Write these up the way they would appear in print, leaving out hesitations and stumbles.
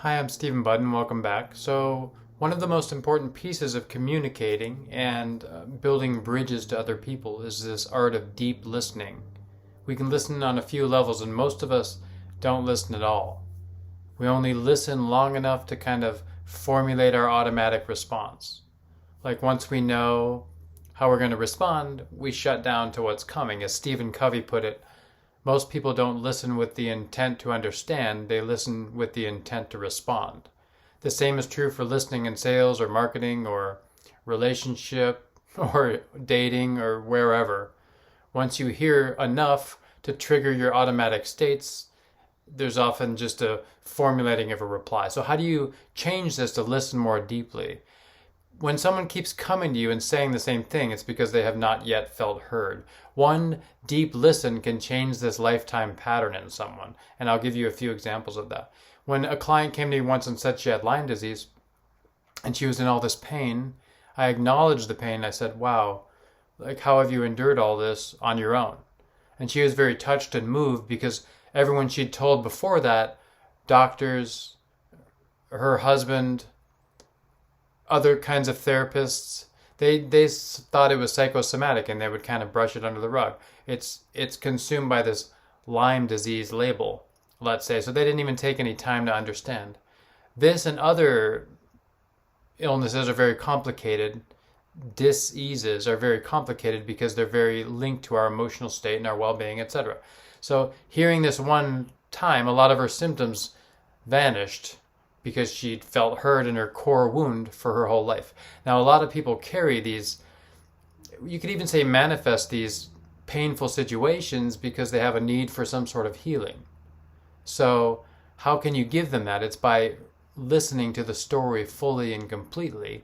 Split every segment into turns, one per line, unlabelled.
Hi, I'm Stephen Budden. Welcome back. So, one of the most important pieces of communicating and building bridges to other people is this art of deep listening. We can listen on a few levels, and most of us don't listen at all. We only listen long enough to kind of formulate our automatic response. Like once we know how we're going to respond, we shut down to what's coming. As Stephen Covey put it, most people don't listen with the intent to understand, they listen with the intent to respond. The same is true for listening in sales or marketing or relationship or dating or wherever. Once you hear enough to trigger your automatic states, there's often just a formulating of a reply. So how do you change this to listen more deeply? When someone keeps coming to you and saying the same thing, it's because they have not yet felt heard. One deep listen can change this lifetime pattern in someone, and I'll give you a few examples of that. When a client came to me once and said she had Lyme disease and she was in all this pain, I acknowledged the pain. I said, wow, like how have you endured all this on your own? And she was very touched and moved because everyone she'd told before that, doctors, her husband, other kinds of therapists, they thought it was psychosomatic and they would kind of brush it under the rug. It's consumed by this Lyme disease label, let's say, so they didn't even take any time to understand. This and other illnesses are very complicated. Diseases are very complicated because they're very linked to our emotional state and our well-being, etc. So hearing this one time, a lot of her symptoms vanished because she felt heard in her core wound for her whole life. Now, a lot of people carry these, you could even say manifest these painful situations because they have a need for some sort of healing. So how can you give them that? It's by listening to the story fully and completely.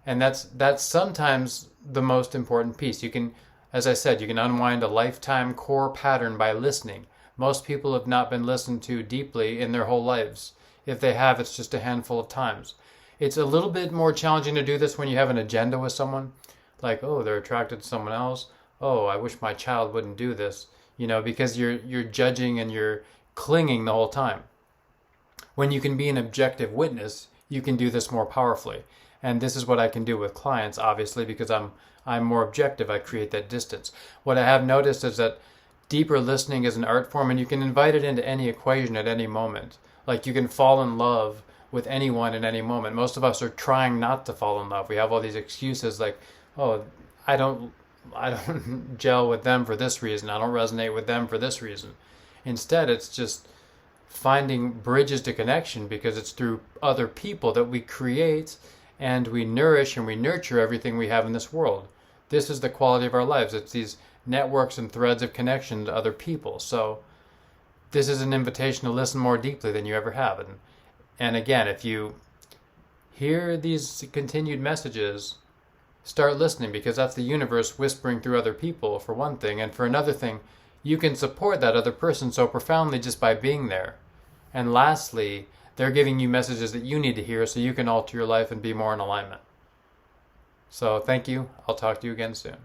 And that's sometimes the most important piece. You can, as I said, you can unwind a lifetime core pattern by listening. Most people have not been listened to deeply in their whole lives. If they have, it's just a handful of times. It's a little bit more challenging to do this when you have an agenda with someone. Like, oh, they're attracted to someone else. Oh, I wish my child wouldn't do this. Because you're judging and you're clinging the whole time. When you can be an objective witness, you can do this more powerfully. And this is what I can do with clients, obviously, because I'm more objective. I create that distance. What I have noticed is that deeper listening is an art form, and you can invite it into any equation at any moment. Like you can fall in love with anyone in any moment. Most of us are trying not to fall in love. We have all these excuses like, oh, I don't gel with them for this reason. I don't resonate with them for this reason. Instead, it's just finding bridges to connection because it's through other people that we create and we nourish and we nurture everything we have in this world. This is the quality of our lives. It's these networks and threads of connection to other people. So this is an invitation to listen more deeply than you ever have. And again, if you hear these continued messages, start listening because that's the universe whispering through other people, for one thing. And for another thing, you can support that other person so profoundly just by being there. And lastly, they're giving you messages that you need to hear so you can alter your life and be more in alignment. So thank you. I'll talk to you again soon.